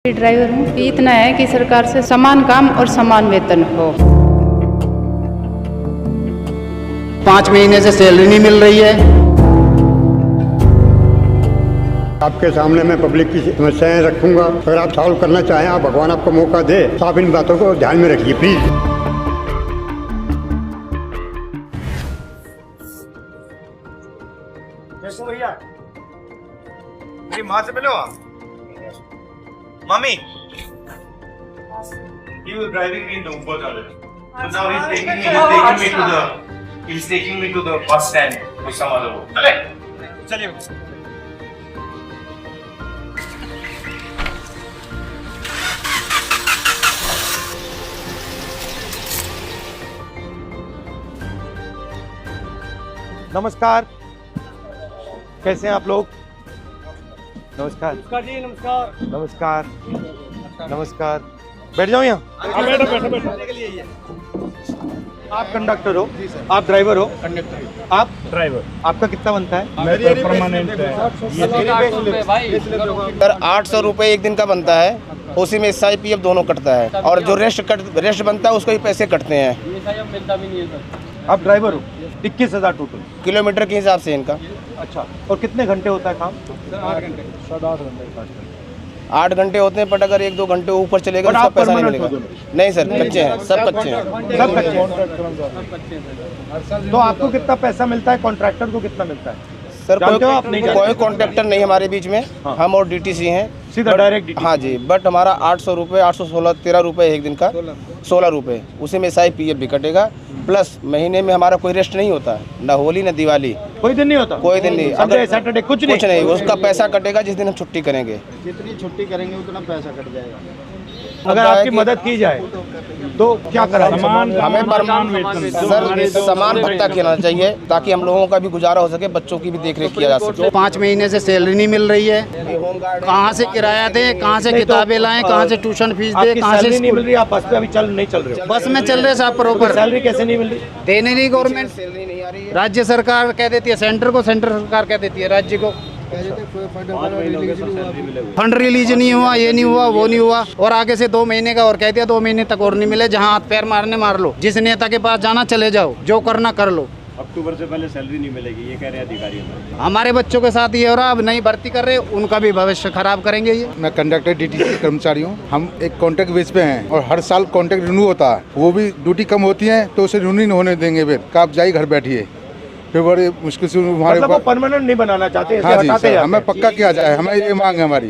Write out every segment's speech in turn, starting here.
Driver हूँ। इतना है कि सरकार से समान काम और समान वेतन हो। 5 महीने से सैलरी नहीं मिल रही है। आपके सामने मैं पब्लिक की समस्याएं रखूंगा। अगर आप सॉल्व करना चाहें, आप भगवान आपको मौका दे, तो आप इन बातों को ध्यान में रखिए प्लीज। भैया मेरी माँ से मिलो। Mommy, he was driving me in the Uber toilet. So now he's taking me to the bus stand with some other woman. चलिए। नमस्कार, कैसे हैं आप लोग? नमस्कार जी, नमस्कार। नमस्कार नमस्कार। बैठ जाओ यहाँ। बैठो। आप कंडक्टर हो? आप ड्राइवर हो? कंडक्टर। आप ड्राइवर। आपका कितना बनता है? मेरी परमानेंट है। सर 800 रुपये एक दिन का बनता है, उसी में SIPF दोनों कटता है और जो रेस्ट बनता है उसको ही पैसे कटते हैं। आप ड्राइवर हो? 21,000 टोटल किलोमीटर के हिसाब से इनका। अच्छा, और कितने घंटे होता है काम? 8 घंटे होते हैं, बट अगर 1-2 घंटे ऊपर चलेगा उसका पैसा नहीं मिलेगा। नहीं सर, कच्चे हैं, सब कच्चे हैं। सब कच्चे हैं। तो आपको कितना पैसा मिलता है? कॉन्ट्रैक्टर को कितना मिलता है? सर कोई कॉन्ट्रैक्टर नहीं हमारे बीच में। हाँ। हम और DTC हैं सीधा डायरेक्ट। हाँ जी, बट हमारा 800 रुपये, 816, 13 रुपये एक दिन का, 16 रुपये, उसी में SIPF भी कटेगा। प्लस महीने में हमारा कोई रेस्ट नहीं होता, ना होली ना दिवाली, कोई दिन नहीं होता? कोई दिन नहीं। संडे सैटरडे कुछ नहीं। उसका पैसा कटेगा जिस दिन हम छुट्टी करेंगे। जितनी छुट्टी करेंगे उतना पैसा कट जाएगा। अगर आपकी मदद की जाए तो क्या करा? हमें सर समान भत्ता देना चाहिए ताकि हम लोगों का भी गुजारा हो सके, बच्चों की भी देखरेख किया जा सके। 5 महीने से सैलरी नहीं मिल रही है। कहाँ से किराया दें, कहाँ से किताबें लाएं, कहाँ से ट्यूशन फीस दें, कहाँ से नहीं मिल रही? आप बस पे अभी नहीं चल रहे हो? बस में चल रहे साहब प्रॉपर। सैलरी कैसे नहीं मिल रही? देने नहीं गवर्नमेंट, राज्य सरकार कह देती है सेंटर को, सेंटर सरकार कह देती है राज्य को। फंड रिलीज नहीं हुआ, ये नहीं हुआ, वो नहीं हुआ, और आगे से 2 महीने का और कह दिया 2 महीने तक और नहीं मिले। जहाँ हाथ पैर मारने मार लो, जिस नेता के पास जाना चले जाओ, जो करना कर लो। अक्टूबर से पहले सैलरी नहीं मिलेगी, ये कह रहे हैं अधिकारी। हमारे बच्चों के साथ ये हो रहा, अब नई भर्ती कर रहे, उनका भी भविष्य खराब करेंगे ये। मैं कंडक्टर DTC कर्मचारी हूँ। हम एक कॉन्ट्रैक्ट बेस पे हैं और हर साल कॉन्ट्रैक्ट रिन्यू होता है। वो भी ड्यूटी कम होती है तो उसे रिन्यू नहीं होने देंगे। फिर आप जाइए घर बैठिए, फिर बड़े मुश्किल से हमारे मतलब परमानेंट नहीं बनाना चाहते? हाँ जी सर, हमें पक्का किया जाए, हमें ये मांग है हमारी।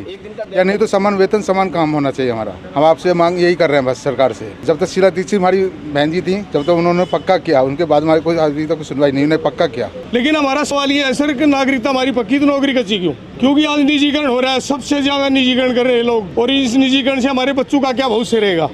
या नहीं तो समान वेतन समान काम होना चाहिए हमारा। हम आपसे मांग यही कर रहे हैं बस सरकार से। जब तक शीला दीक्षित हमारी बहन जी थी, जब तक उन्होंने पक्का किया, उनके बाद हमारे कोई अभी तक सुनवाई नहीं, उन्होंने पक्का किया। लेकिन हमारा सवाल ये है सर कि नागरिकता हमारी पक्की तो नौकरी कच्ची क्यों? क्योंकि आज निजीकरण हो रहा है, सबसे ज्यादा निजीकरण कर रहे हैं लोग, और इस निजीकरण से हमारे बच्चों का क्या भविष्य रहेगा?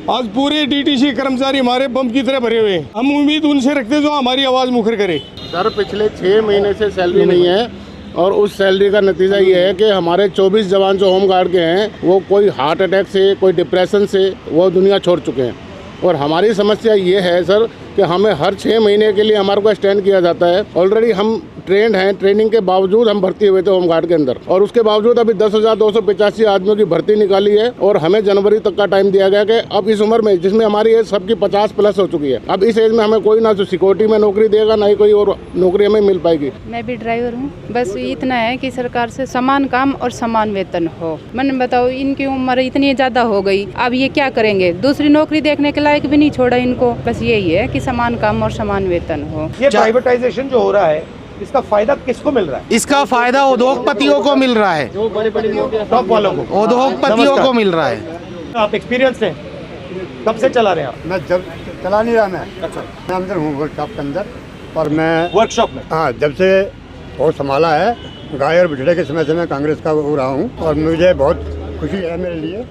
आज पूरे DTC कर्मचारी हमारे बम की तरह भरे हुए हैं। हम उम्मीद उनसे रखते जो हमारी आवाज मुखर करे। सर पिछले 6 महीने से सैलरी नहीं है, और उस सैलरी का नतीजा ये है कि हमारे 24 जवान जो होम गार्ड के हैं वो कोई हार्ट अटैक से, कोई डिप्रेशन से वो दुनिया छोड़ चुके हैं। और हमारी समस्या ये है सर कि हमें हर 6 महीने के लिए हमारे को एक्सटेंड किया जाता है। ऑलरेडी हम ट्रेंड हैं, ट्रेनिंग के बावजूद हम भर्ती हुए थे होमगार्ड के अंदर, और उसके बावजूद अभी 10,285 आदमियों की भर्ती निकाली है, और हमें जनवरी तक का टाइम दिया गया कि अब इस उम्र में, जिसमें हमारी एज सबकी 50+ हो चुकी है, अब इस एज में हमें कोई ना तो सिक्योरिटी में नौकरी देगा, ना ही कोई और नौकरी हमें मिल पाएगी। मैं भी ड्राइवर हूँ। बस इतना है कि सरकार से समान काम और समान वेतन हो। मैंने बताओ, इनकी उम्र इतनी ज़्यादा हो गई, अब ये क्या करेंगे? दूसरी नौकरी देखने के लायक भी नहीं छोड़ा इनको। बस यही है कि समान काम और समान वेतन हो। ये प्राइवेटाइजेशन जो हो रहा है, इसका फायदा किसको मिल रहा है? इसका फायदा उद्योगपतियों को मिल रहा है, टॉप वालों को, उद्योगपतियों को मिल रहा है। आप एक्सपीरियंस हैं, कब से चला रहे हैं आप? मैं जब चला नहीं रहा, मैं अच्छा, मैं अंदर हूँ वर्कशॉप के अंदर, और मैं वर्कशॉप में। हाँ, जब से बहुत संभाला है, गाय और बिठड़े के समय से मैं कांग्रेस का हो रहा हूँ, और मुझे बहुत खुशी है मेरे लिए,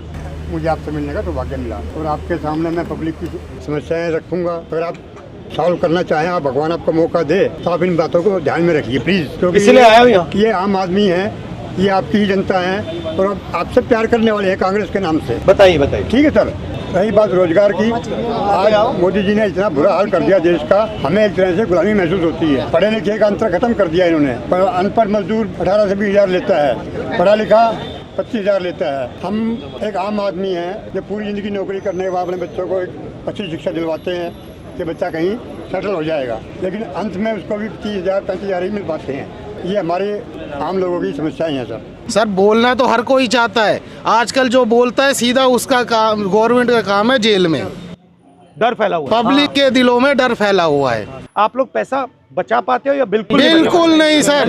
मुझे आपसे मिलने का सौभाग्य मिला। और आपके सामने मैं पब्लिक की समस्याएं रखूंगा। अगर आप सॉल्व करना चाहें, आप भगवान आपको मौका दे, तो आप इन बातों को ध्यान में रखिए प्लीज। क्योंकि इसलिए आया हूँ यहाँ। ये आम आदमी है, ये आपकी ही जनता है, और आपसे प्यार करने वाले हैं कांग्रेस के नाम से। बताइए। ठीक है सर। रही बात रोजगार की, आज मोदी जी ने इतना बुरा हाल कर दिया देश का, हमें एक तरह से गुलामी महसूस होती है। पढ़े लिखे का अंतर खत्म कर दिया इन्होंने। पर अनपढ़ मजदूर 18 से 20 हज़ार लेता है, पढ़ा लिखा 25,000 लेता है। हम एक आम आदमी हैं जो पूरी ज़िंदगी नौकरी करने के बाद अपने बच्चों को एक अच्छी शिक्षा दिलवाते हैं कि बच्चा कहीं सेटल हो जाएगा, लेकिन अंत में उसको भी 30,000 35,000 ही मिल पाते हैं। ये हमारे आम लोगों की समस्याएं हैं सर। सर बोलना तो हर कोई चाहता है, आजकल जो बोलता है सीधा उसका काम, गवर्नमेंट का काम है जेल में। डर फैला हुआ है। पब्लिक के दिलों में डर फैला हुआ है। आप लोग पैसा बचा पाते हो या बिल्कुल बिल्कुल नहीं सर,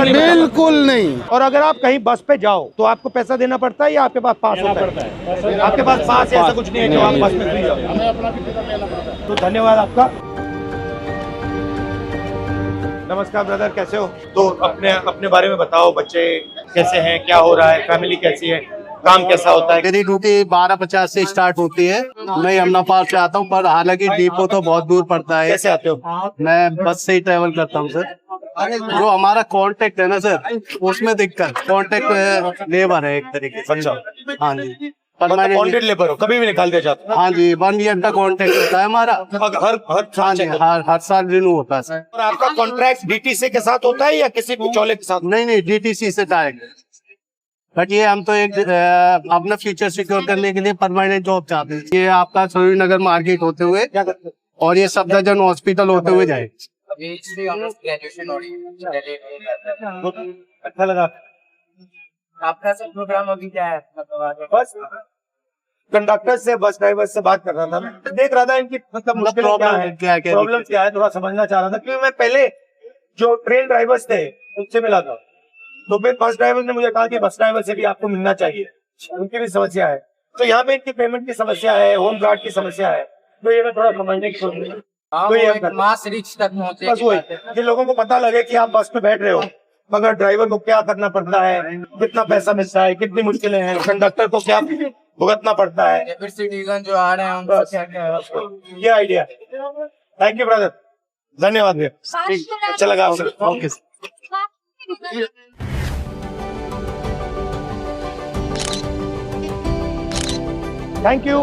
बिल्कुल नहीं। और अगर आप कहीं बस पे जाओ तो आपको पैसा देना पड़ता है या आपके पास पास होता है? आपके पास पास है, ऐसा कुछ नहीं है कि आप बस में फ्री जाओ। तो धन्यवाद आपका। नमस्कार ब्रदर, कैसे हो? तो अपने बारे में बताओ, बच्चे कैसे हैं, क्या हो रहा है, फैमिली कैसी है, काम कैसा होता है? मेरी ड्यूटी 12:50 से स्टार्ट होती है। मैं यमुना पार्क से आता हूँ, पर हालांकि डिपो तो बहुत दूर पड़ता है। कैसे आते हो? मैं बस से ही ट्रेवल करता हूँ सर। जो हमारा कांटेक्ट है ना सर, उसमें दिक्कत, कांटेक्ट लेबर है एक तरीके से। अच्छा, हाँ जी, कॉन्ट्रैक्ट लेबर हो, कभी भी निकाल दिया जाता है? हाँ जी, 1 ईयर का कॉन्ट्रैक्ट होता है हमारा। हर साल रिन्यू होता है सर। और आपका कॉन्ट्रैक्ट डीटीसी के साथ होता है या किसी बिचौले के साथ? नहीं, डीटीसी से डायरेक्ट। बट ये हम तो एक अपना फ्यूचर सिक्योर करने के लिए परमानेंट जॉब चाहते हैं। ये आपका श्रीनगर मार्केट होते हुए और ये सफदरजंग हॉस्पिटल होते हुए जाए। अच्छा लगा आपका सब प्रोग्राम अभी क्या है? बस कंडक्टर से, बस ड्राइवर से बात कर रहा था। मैं देख रहा था इनकी मतलब मुश्किल प्रॉब्लम क्या है, थोड़ा समझना चाह रहा था। क्योंकि मैं पहले जो ट्रेन ड्राइवर्स थे उनसे मिला था, तो फिर बस ड्राइवर ने मुझे कहा कि बस ड्राइवर से भी आपको मिलना चाहिए, उनकी भी समस्या है। तो यहाँ पे इनकी पेमेंट की समस्या है, होम गार्ड की समस्या है, तो ये मैं थोड़ा समझने की कोशिश कर रहा हूं। मास रिच तक पहुंचे, बस वही कि लोगों को पता लगे कि आप बस में बैठ रहे हो, मगर ड्राइवर को क्या करना पड़ता है, कितना पैसा मिलता है, कितनी मुश्किलें हैं, कंडक्टर को क्या भुगतना पड़ता है, फिर सिटीजन जो आ रहे हैं उनको क्या क्या, ये आइडिया। थैंक यू ब्रदर, धन्यवाद भैया, अच्छा लगा आपसे। Okay, thank you.